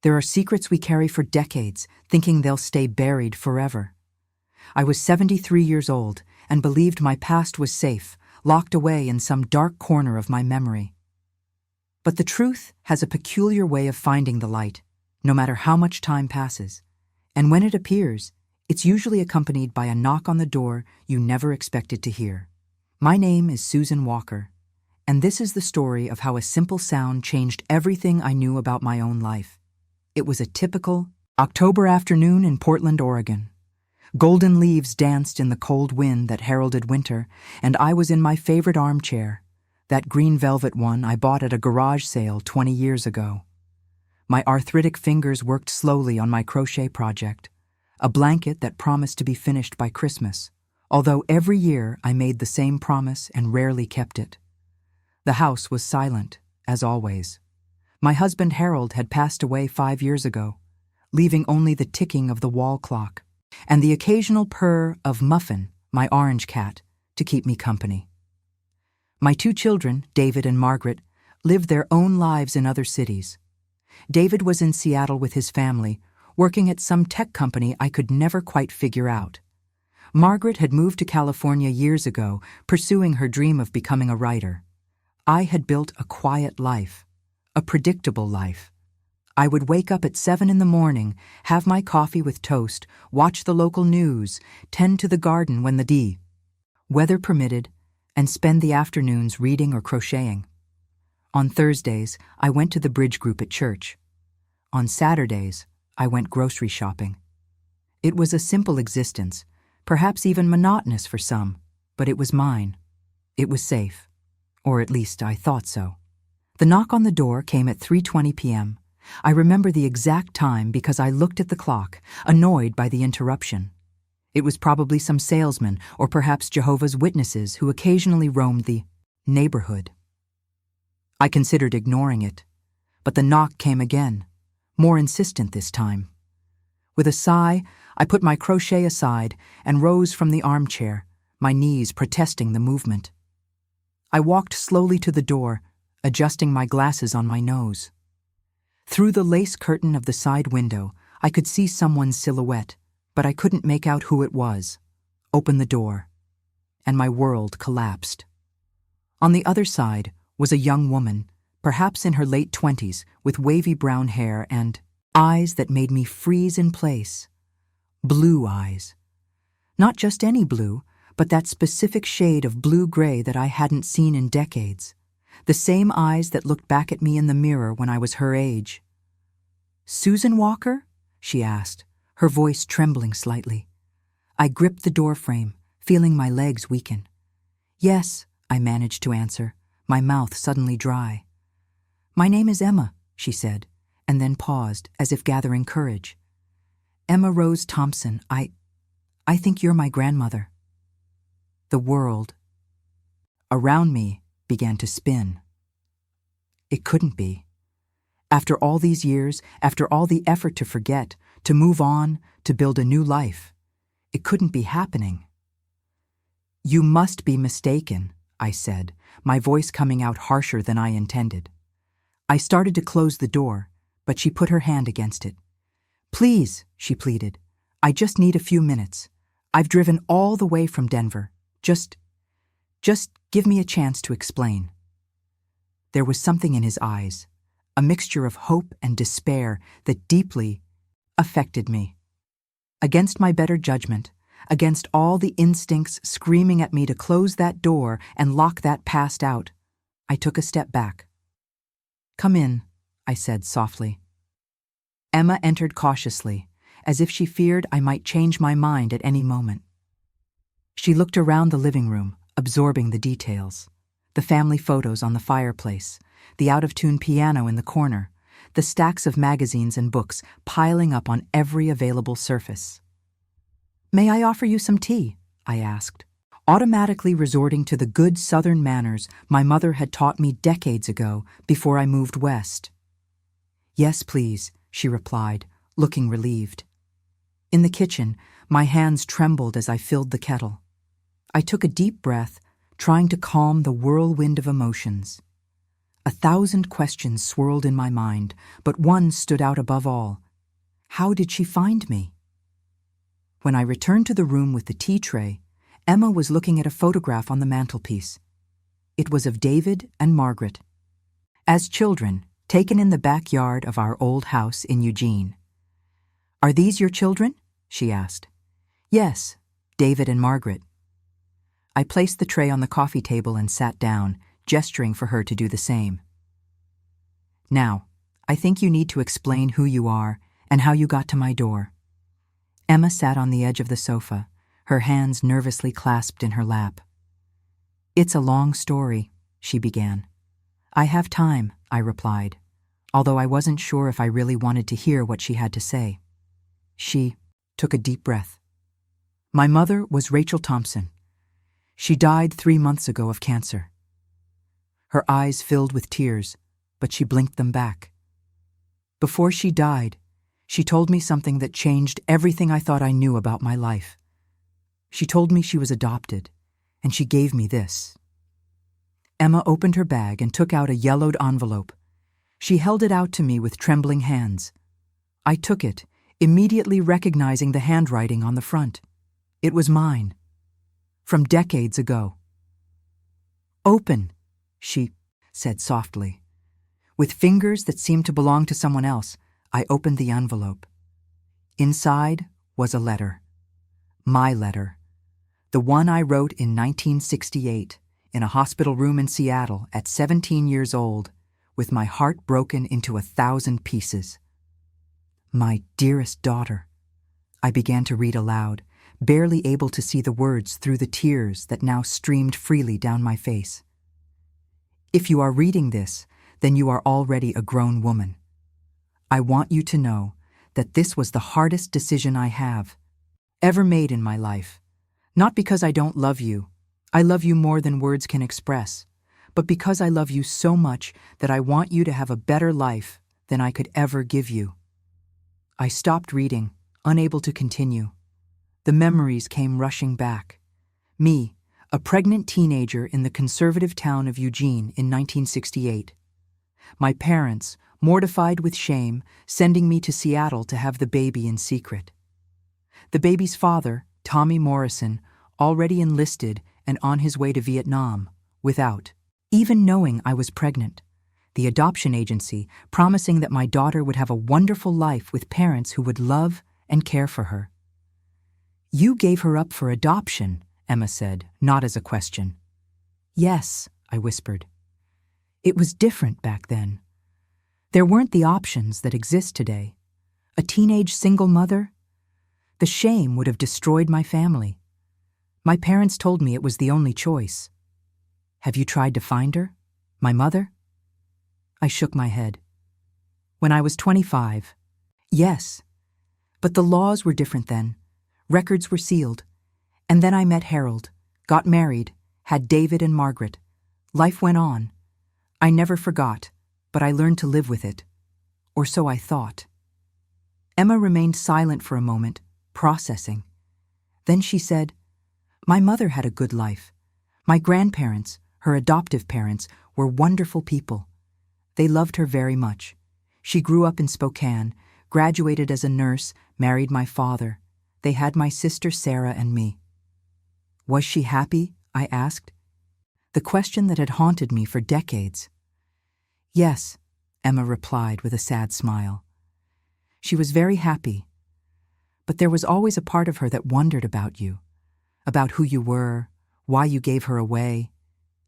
There are secrets we carry for decades, thinking they'll stay buried forever. I was 73 years old and believed my past was safe, locked away in some dark corner of my memory. But the truth has a peculiar way of finding the light, no matter how much time passes. And when it appears, it's usually accompanied by a knock on the door you never expected to hear. My name is Susan Walker, and this is the story of how a simple sound changed everything I knew about my own life. It was a typical October afternoon in Portland, Oregon. Golden leaves danced in the cold wind that heralded winter, and I was in my favorite armchair, that green velvet one I bought at a garage sale 20 years ago. My arthritic fingers worked slowly on my crochet project, a blanket that promised to be finished by Christmas, although every year I made the same promise and rarely kept it. The house was silent, as always. My husband Harold had passed away 5 years ago, leaving only the ticking of the wall clock and the occasional purr of Muffin, my orange cat, to keep me company. My 2 children, David and Margaret, lived their own lives in other cities. David was in Seattle with his family, working at some tech company I could never quite figure out. Margaret had moved to California years ago, pursuing her dream of becoming a writer. I had built a quiet life, a predictable life. I would wake up at 7 in the morning, have my coffee with toast, watch the local news, tend to the garden when the weather permitted, and spend the afternoons reading or crocheting. On Thursdays, I went to the bridge group at church. On Saturdays, I went grocery shopping. It was a simple existence, perhaps even monotonous for some, but it was mine. It was safe, or at least I thought so. The knock on the door came at 3:20 p.m. I remember the exact time because I looked at the clock, annoyed by the interruption. It was probably some salesman or perhaps Jehovah's Witnesses who occasionally roamed the neighborhood. I considered ignoring it, but the knock came again, more insistent this time. With a sigh, I put my crochet aside and rose from the armchair, my knees protesting the movement. I walked slowly to the door, adjusting my glasses on my nose. Through the lace curtain of the side window, I could see someone's silhouette, but I couldn't make out who it was. Open the door, and my world collapsed. On the other side was a young woman, perhaps in her late 20s, with wavy brown hair and eyes that made me freeze in place. Blue eyes. Not just any blue, but that specific shade of blue-gray that I hadn't seen in decades. The same eyes that looked back at me in the mirror when I was her age. "Susan Walker?" she asked, her voice trembling slightly. I gripped the doorframe, feeling my legs weaken. "Yes," I managed to answer, my mouth suddenly dry. "My name is Emma," she said, and then paused, as if gathering courage. "Emma Rose Thompson. I think you're my grandmother." The world around me began to spin. It couldn't be. After all these years, after all the effort to forget, to move on, to build a new life, it couldn't be happening. "You must be mistaken," I said, my voice coming out harsher than I intended. I started to close the door, but she put her hand against it. "Please," she pleaded, "I just need a few minutes. I've driven all the way from Denver. Just give me a chance to explain." There was something in his eyes, a mixture of hope and despair that deeply affected me. Against my better judgment, against all the instincts screaming at me to close that door and lock that past out, I took a step back. "Come in," I said softly. Emma entered cautiously, as if she feared I might change my mind at any moment. She looked around the living room, absorbing the details. The family photos on the fireplace, the out-of-tune piano in the corner, the stacks of magazines and books piling up on every available surface. "May I offer you some tea?" I asked, automatically resorting to the good Southern manners my mother had taught me decades ago before I moved west. "Yes, please," she replied, looking relieved. In the kitchen, my hands trembled as I filled the kettle. I took a deep breath, trying to calm the whirlwind of emotions. 1,000 questions swirled in my mind, but one stood out above all. How did she find me? When I returned to the room with the tea tray, Emma was looking at a photograph on the mantelpiece. It was of David and Margaret, as children, taken in the backyard of our old house in Eugene. "Are these your children?" she asked. "Yes, David and Margaret." I placed the tray on the coffee table and sat down, gesturing for her to do the same. "Now, I think you need to explain who you are and how you got to my door." Emma sat on the edge of the sofa, her hands nervously clasped in her lap. "It's a long story," she began. "I have time," I replied, although I wasn't sure if I really wanted to hear what she had to say. She took a deep breath. "My mother was Rachel Thompson. She died 3 months ago of cancer." Her eyes filled with tears, but she blinked them back. "Before she died, she told me something that changed everything I thought I knew about my life. She told me she was adopted, and she gave me this." Emma opened her bag and took out a yellowed envelope. She held it out to me with trembling hands. I took it, immediately recognizing the handwriting on the front. It was mine, from decades ago. "Open," she said softly. With fingers that seemed to belong to someone else, I opened the envelope. Inside was a letter. My letter. The one I wrote in 1968, in a hospital room in Seattle at 17 years old, with my heart broken into 1,000 pieces. "My dearest daughter," I began to read aloud, barely able to see the words through the tears that now streamed freely down my face. "If you are reading this, then you are already a grown woman. I want you to know that this was the hardest decision I have ever made in my life. Not because I don't love you. I love you more than words can express, but because I love you so much that I want you to have a better life than I could ever give you." I stopped reading, unable to continue. The memories came rushing back. Me, a pregnant teenager in the conservative town of Eugene in 1968. My parents, mortified with shame, sending me to Seattle to have the baby in secret. The baby's father, Tommy Morrison, already enlisted and on his way to Vietnam, without even knowing I was pregnant. The adoption agency promising that my daughter would have a wonderful life with parents who would love and care for her. "You gave her up for adoption," Emma said, not as a question. "Yes," I whispered. "It was different back then. There weren't the options that exist today. A teenage single mother? The shame would have destroyed my family. My parents told me it was the only choice." "Have you tried to find her? My mother?" I shook my head. "When I was 25, yes. But the laws were different then. Records were sealed. And then I met Harold, got married, had David and Margaret. Life went on. I never forgot, but I learned to live with it. Or so I thought." Emma remained silent for a moment, processing. Then she said, "My mother had a good life. My grandparents, her adoptive parents, were wonderful people. They loved her very much. She grew up in Spokane, graduated as a nurse, married my father. They had my sister Sarah and me." "Was she happy?" I asked. The question that had haunted me for decades. "Yes," Emma replied with a sad smile. "She was very happy. But there was always a part of her that wondered about you, about who you were, why you gave her away,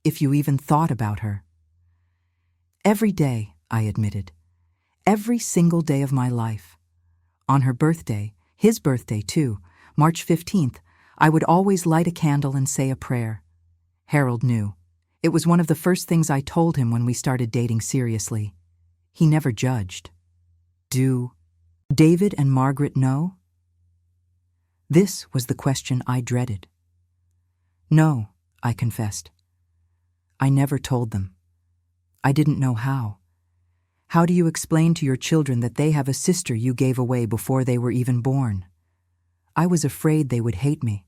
if you even thought about her." "Every day," I admitted. "Every single day of my life. On her birthday, his birthday too, March 15th, I would always light a candle and say a prayer. Harold knew. It was one of the first things I told him when we started dating seriously. He never judged." "Do David and Margaret know?" This was the question I dreaded. "No," I confessed. "I never told them. I didn't know how. How do you explain to your children that they have a sister you gave away before they were even born? I was afraid they would hate me.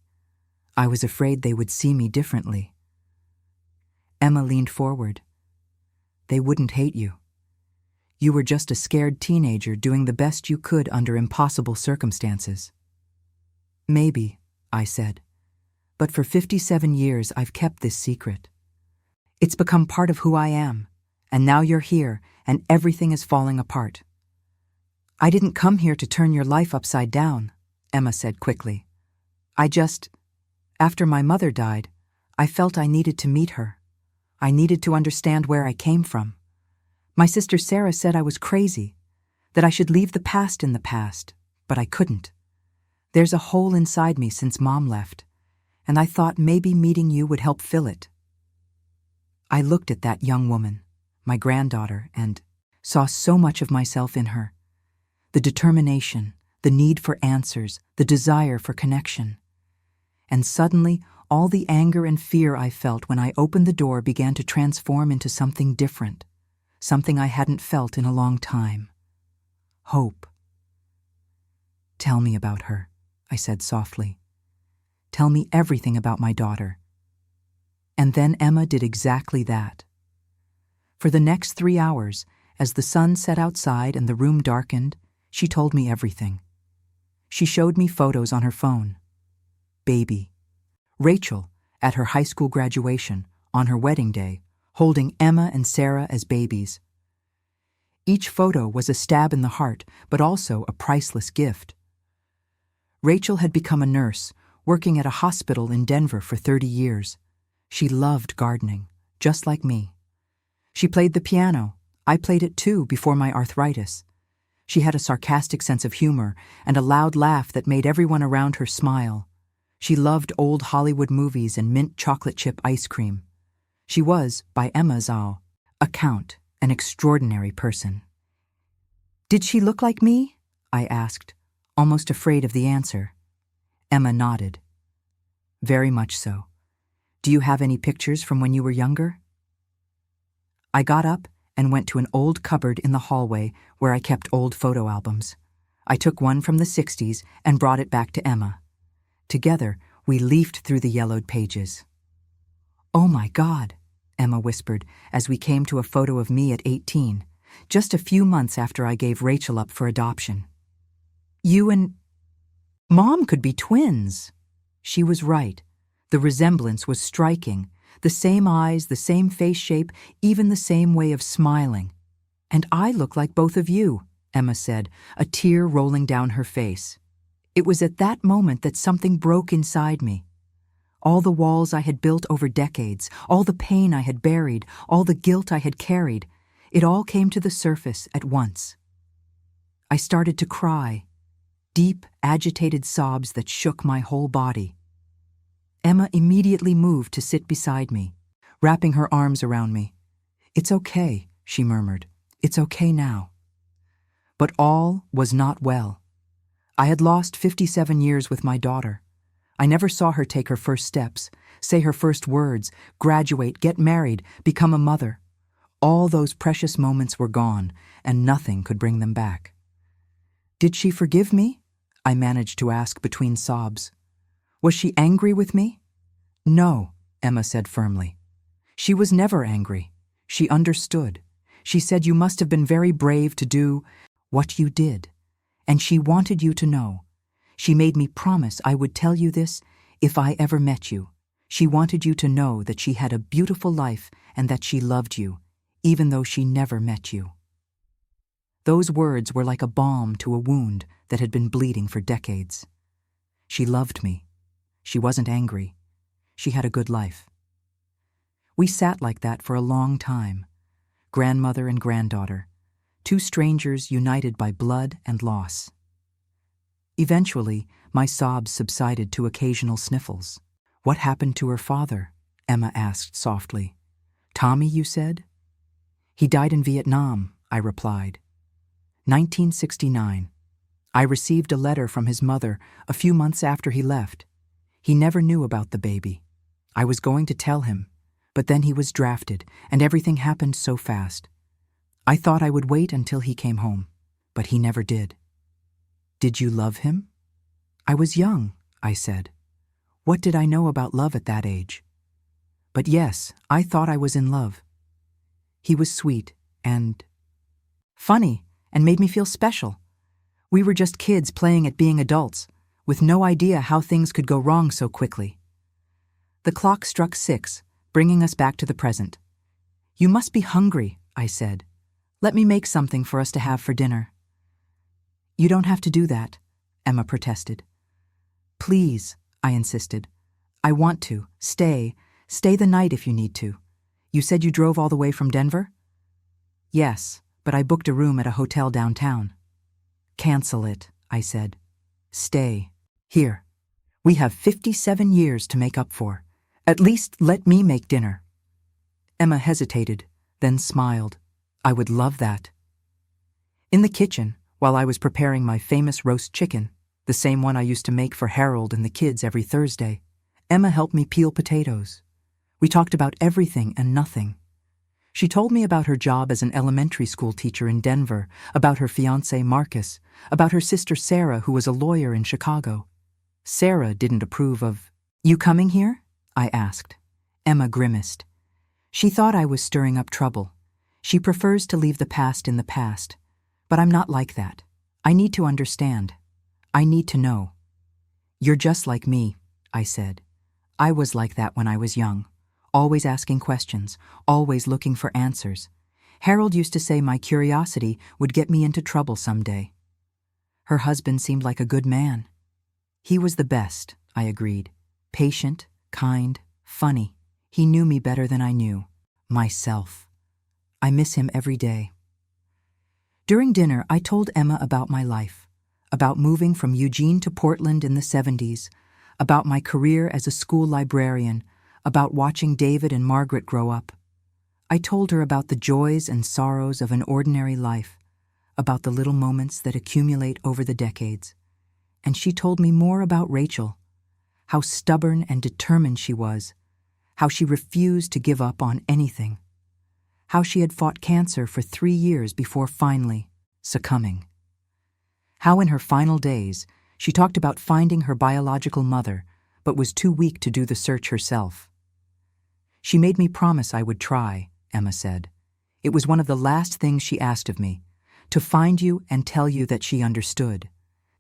I was afraid they would see me differently." Emma leaned forward. They wouldn't hate you. You were just a scared teenager doing the best you could under impossible circumstances. Maybe, I said, but for 57 years I've kept this secret. It's become part of who I am, and now you're here and everything is falling apart. I didn't come here to turn your life upside down, Emma said quickly. After my mother died, I felt I needed to meet her. I needed to understand where I came from. My sister Sarah said I was crazy, that I should leave the past in the past, but I couldn't. There's a hole inside me since Mom left, and I thought maybe meeting you would help fill it. I looked at that young woman, my granddaughter, and saw so much of myself in her. The determination, the need for answers, the desire for connection. And suddenly, all the anger and fear I felt when I opened the door began to transform into something different, something I hadn't felt in a long time. Hope. Tell me about her, I said softly. Tell me everything about my daughter. And then Emma did exactly that. For the next 3 hours, as the sun set outside and the room darkened, she told me everything. She showed me photos on her phone. Baby. Rachel, at her high school graduation, on her wedding day, holding Emma and Sarah as babies. Each photo was a stab in the heart, but also a priceless gift. Rachel had become a nurse, working at a hospital in Denver for 30 years. She loved gardening, just like me. She played the piano. I played it too before my arthritis. She had a sarcastic sense of humor and a loud laugh that made everyone around her smile. She loved old Hollywood movies and mint chocolate chip ice cream. She was, by Emma's account, an extraordinary person. Did she look like me? I asked, almost afraid of the answer. Emma nodded. Very much so. Do you have any pictures from when you were younger? I got up and went to an old cupboard in the hallway where I kept old photo albums. I took one from the 60s and brought it back to Emma. Together, we leafed through the yellowed pages. Oh my God, Emma whispered as we came to a photo of me at 18, just a few months after I gave Rachel up for adoption. You and Mom could be twins. She was right. The resemblance was striking. The same eyes, the same face shape, even the same way of smiling. And I look like both of you, Emma said, a tear rolling down her face. It was at that moment that something broke inside me. All the walls I had built over decades, all the pain I had buried, all the guilt I had carried, it all came to the surface at once. I started to cry, deep, agitated sobs that shook my whole body. Emma immediately moved to sit beside me, wrapping her arms around me. It's okay, she murmured. It's okay now. But all was not well. I had lost 57 years with my daughter. I never saw her take her first steps, say her first words, graduate, get married, become a mother. All those precious moments were gone, and nothing could bring them back. Did she forgive me? I managed to ask between sobs. Was she angry with me? No, Emma said firmly. She was never angry. She understood. She said you must have been very brave to do what you did. And she wanted you to know. She made me promise I would tell you this if I ever met you. She wanted you to know that she had a beautiful life and that she loved you, even though she never met you. Those words were like a balm to a wound that had been bleeding for decades. She loved me. She wasn't angry. She had a good life. We sat like that for a long time, grandmother and granddaughter, two strangers united by blood and loss. Eventually, my sobs subsided to occasional sniffles. What happened to her father? Emma asked softly. Tommy, you said? He died in Vietnam, I replied. 1969. I received a letter from his mother a few months after he left. He never knew about the baby. I was going to tell him, but then he was drafted, and everything happened so fast. I thought I would wait until he came home, but he never did. Did you love him? I was young, I said. What did I know about love at that age? But yes, I thought I was in love. He was sweet and funny and made me feel special. We were just kids playing at being adults, with no idea how things could go wrong so quickly. The clock struck 6, bringing us back to the present. "You must be hungry," I said. "Let me make something for us to have for dinner." "You don't have to do that," Emma protested. "Please," I insisted. "I want to. Stay the night if you need to. You said you drove all the way from Denver?" "Yes, but I booked a room at a hotel downtown." "Cancel it," I said. "Stay. Here. We have 57 years to make up for. At least let me make dinner." Emma hesitated, then smiled. "I would love that." In the kitchen, while I was preparing my famous roast chicken, the same one I used to make for Harold and the kids every Thursday, Emma helped me peel potatoes. We talked about everything and nothing. She told me about her job as an elementary school teacher in Denver, about her fiancé Marcus, about her sister Sarah, who was a lawyer in Chicago. Sarah didn't approve of, "You coming here?" I asked. Emma grimaced. She thought I was stirring up trouble. She prefers to leave the past in the past. But I'm not like that. I need to understand. I need to know. "You're just like me," I said. "I was like that when I was young. Always asking questions, always looking for answers. Harold used to say my curiosity would get me into trouble someday." Her husband seemed like a good man. "He was the best," I agreed. "Patient, kind, funny. He knew me better than I knew myself. I miss him every day." During dinner, I told Emma about my life, about moving from Eugene to Portland in the 70s, about my career as a school librarian, about watching David and Margaret grow up. I told her about the joys and sorrows of an ordinary life, about the little moments that accumulate over the decades. And she told me more about Rachel, how stubborn and determined she was, how she refused to give up on anything, how she had fought cancer for 3 years before finally succumbing, how in her final days she talked about finding her biological mother but was too weak to do the search herself. "She made me promise I would try," Emma said. "It was one of the last things she asked of me, to find you and tell you that she understood,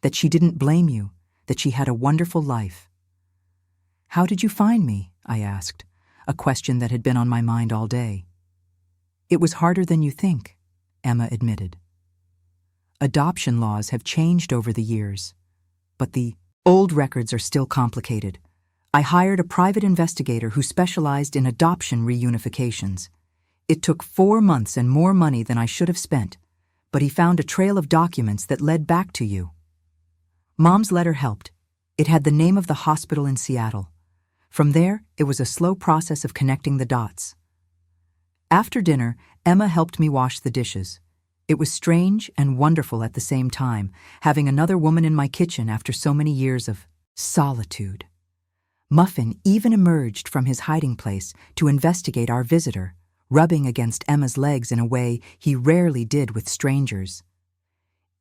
that she didn't blame you, that she had a wonderful life." "How did you find me?" I asked, a question that had been on my mind all day. "It was harder than you think," Emma admitted. Adoption laws have changed over the years, but the old records are still complicated. I hired a private investigator who specialized in adoption reunifications. It took 4 months and more money than I should have spent, but he found a trail of documents that led back to you. Mom's letter helped. It had the name of the hospital in Seattle. From there, it was a slow process of connecting the dots. After dinner, Emma helped me wash the dishes. It was strange and wonderful at the same time, having another woman in my kitchen after so many years of solitude. Muffin even emerged from his hiding place to investigate our visitor, rubbing against Emma's legs in a way he rarely did with strangers.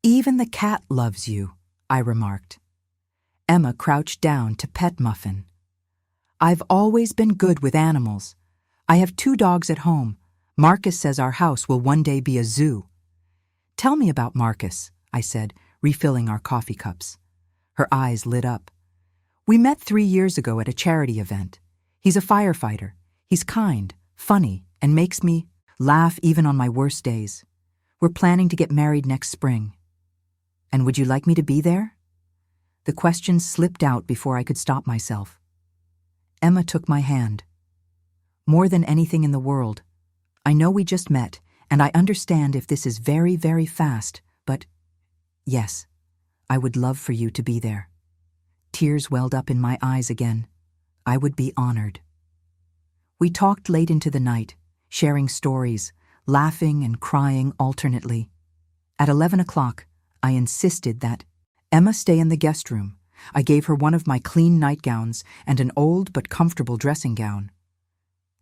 "Even the cat loves you," I remarked. Emma crouched down to pet Muffin. "I've always been good with animals. I have 2 dogs at home. Marcus says our house will one day be a zoo." "Tell me about Marcus," I said, refilling our coffee cups. Her eyes lit up. "We met 3 years ago at a charity event. He's a firefighter. He's kind, funny, and makes me laugh even on my worst days. We're planning to get married next spring." "And would you like me to be there?" The question slipped out before I could stop myself. Emma took my hand. "More than anything in the world. I know we just met, and I understand if this is very, very fast, but yes, I would love for you to be there." Tears welled up in my eyes again. I would be honored. We talked late into the night, sharing stories, laughing and crying alternately. At 11 o'clock, I insisted that Emma stay in the guest room. I gave her one of my clean nightgowns and an old but comfortable dressing gown.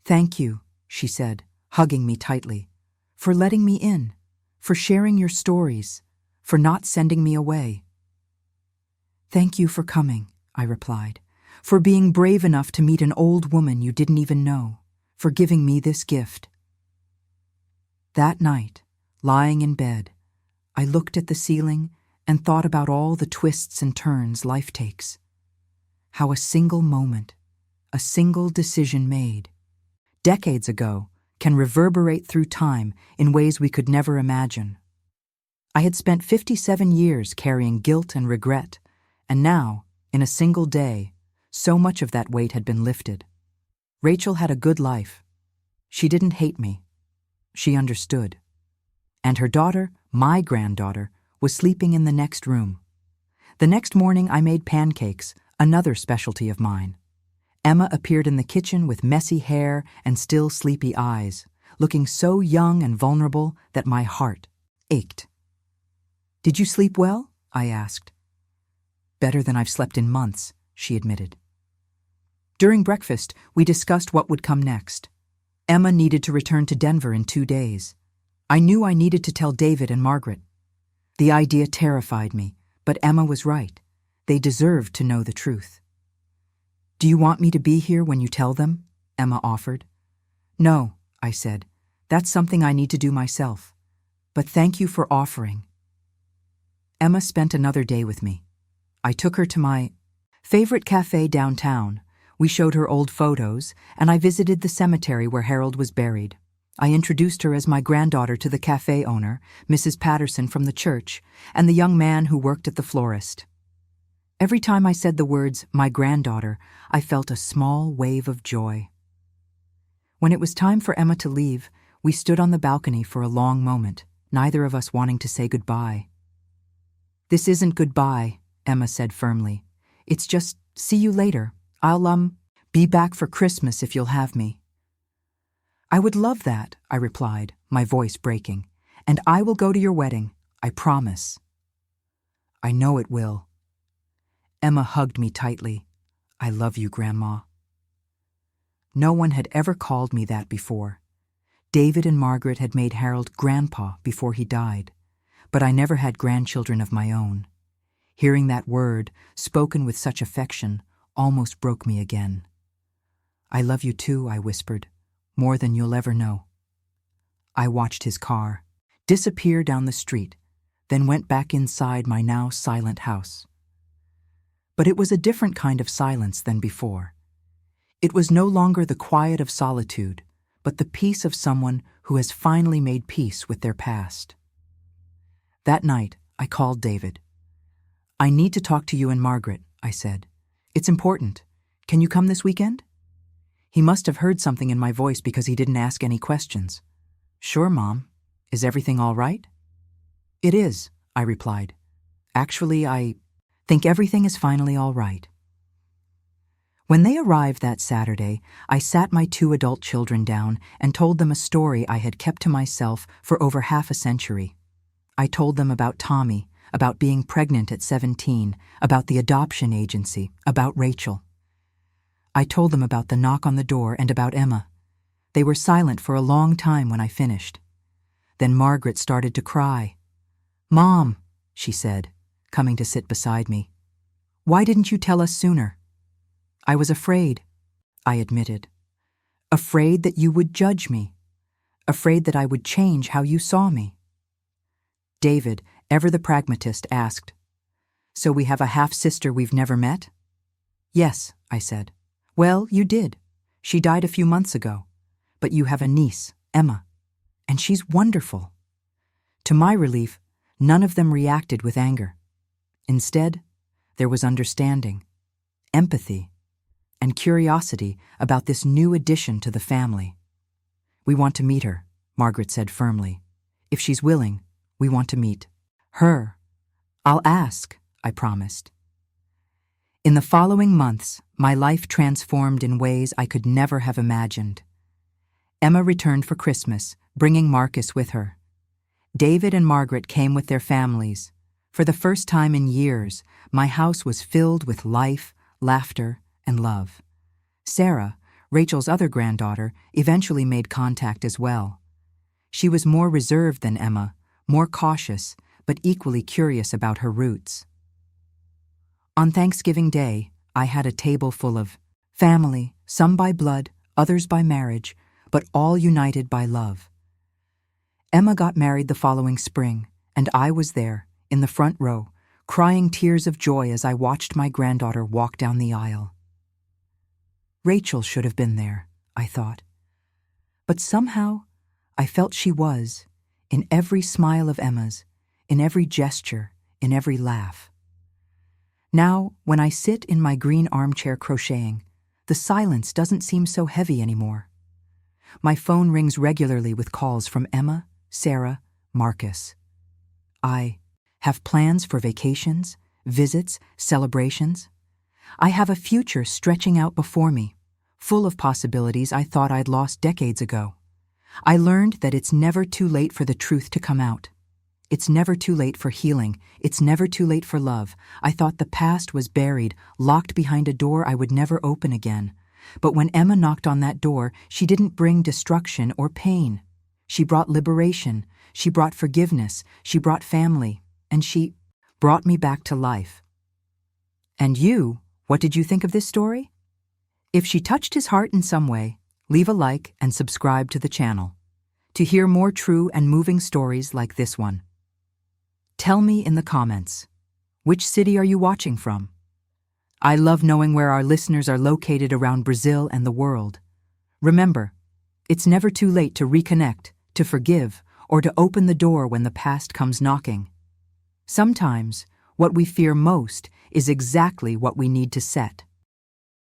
"Thank you," she said, hugging me tightly, "for letting me in, for sharing your stories, for not sending me away." "Thank you for coming," I replied, "for being brave enough to meet an old woman you didn't even know, for giving me this gift." That night, lying in bed, I looked at the ceiling and thought about all the twists and turns life takes. How a single moment, a single decision made, decades ago, can reverberate through time in ways we could never imagine. I had spent 57 years carrying guilt and regret, and now, in a single day, so much of that weight had been lifted. Rachel had a good life. She didn't hate me. She understood. And her daughter, my granddaughter, was sleeping in the next room. The next morning I made pancakes, another specialty of mine. Emma appeared in the kitchen with messy hair and still sleepy eyes, looking so young and vulnerable that my heart ached. "Did you sleep well?" I asked. "Better than I've slept in months," she admitted. During breakfast, we discussed what would come next. Emma needed to return to Denver in 2 days. I knew I needed to tell David and Margaret. The idea terrified me, but Emma was right. They deserved to know the truth. "Do you want me to be here when you tell them?" Emma offered. "No," I said. "That's something I need to do myself. But thank you for offering." Emma spent another day with me. I took her to my favorite cafe downtown. We showed her old photos, and I visited the cemetery where Harold was buried. I introduced her as my granddaughter to the cafe owner, Mrs. Patterson from the church, and the young man who worked at the florist. Every time I said the words, "my granddaughter," I felt a small wave of joy. When it was time for Emma to leave, we stood on the balcony for a long moment, neither of us wanting to say goodbye. "This isn't goodbye," Emma said firmly. "It's just, see you later. I'll, be back for Christmas if you'll have me." "I would love that," I replied, my voice breaking. "And I will go to your wedding, I promise." "I know it will." Emma hugged me tightly. "I love you, Grandma." No one had ever called me that before. David and Margaret had made Harold Grandpa before he died, but I never had grandchildren of my own. Hearing that word, spoken with such affection, almost broke me again. "I love you too," I whispered, "more than you'll ever know." I watched his car disappear down the street, then went back inside my now silent house. But it was a different kind of silence than before. It was no longer the quiet of solitude, but the peace of someone who has finally made peace with their past. That night, I called David. "I need to talk to you and Margaret," I said. "It's important. Can you come this weekend?" He must have heard something in my voice because he didn't ask any questions. "Sure, Mom. Is everything all right?" "It is," I replied. "Actually, I think everything is finally all right." When they arrived that Saturday, I sat my 2 adult children down and told them a story I had kept to myself for over half a century. I told them about Tommy, about being pregnant at 17, about the adoption agency, about Rachel. I told them about the knock on the door and about Emma. They were silent for a long time when I finished. Then Margaret started to cry. "Mom," she said, coming to sit beside me, "why didn't you tell us sooner?" "I was afraid," I admitted. "Afraid that you would judge me. Afraid that I would change how you saw me." David, ever the pragmatist, asked, "So we have a half-sister we've never met?" "Yes," I said. "Well, you did. She died a few months ago. But you have a niece, Emma, and she's wonderful." To my relief, none of them reacted with anger. Instead, there was understanding, empathy, and curiosity about this new addition to the family. "We want to meet her," Margaret said firmly. "If she's willing, we want to meet her." "I'll ask," I promised. In the following months, my life transformed in ways I could never have imagined. Emma returned for Christmas, bringing Marcus with her. David and Margaret came with their families. For the first time in years, my house was filled with life, laughter, and love. Sarah, Rachel's other granddaughter, eventually made contact as well. She was more reserved than Emma, more cautious, but equally curious about her roots. On Thanksgiving Day, I had a table full of family, some by blood, others by marriage, but all united by love. Emma got married the following spring, and I was there, in the front row, crying tears of joy as I watched my granddaughter walk down the aisle. Rachel should have been there, I thought. But somehow, I felt she was, in every smile of Emma's, in every gesture, in every laugh. Now, when I sit in my green armchair crocheting, the silence doesn't seem so heavy anymore. My phone rings regularly with calls from Emma, Sarah, Marcus. I have plans for vacations, visits, celebrations. I have a future stretching out before me, full of possibilities I thought I'd lost decades ago. I learned that it's never too late for the truth to come out. It's never too late for healing. It's never too late for love. I thought the past was buried, locked behind a door I would never open again. But when Emma knocked on that door, she didn't bring destruction or pain. She brought liberation. She brought forgiveness. She brought family. And she brought me back to life. And you, what did you think of this story? If she touched his heart in some way, leave a like and subscribe to the channel to hear more true and moving stories like this one. Tell me in the comments, which city are you watching from? I love knowing where our listeners are located around Brazil and the world. Remember, it's never too late to reconnect, to forgive, or to open the door when the past comes knocking. Sometimes, what we fear most is exactly what we need to set.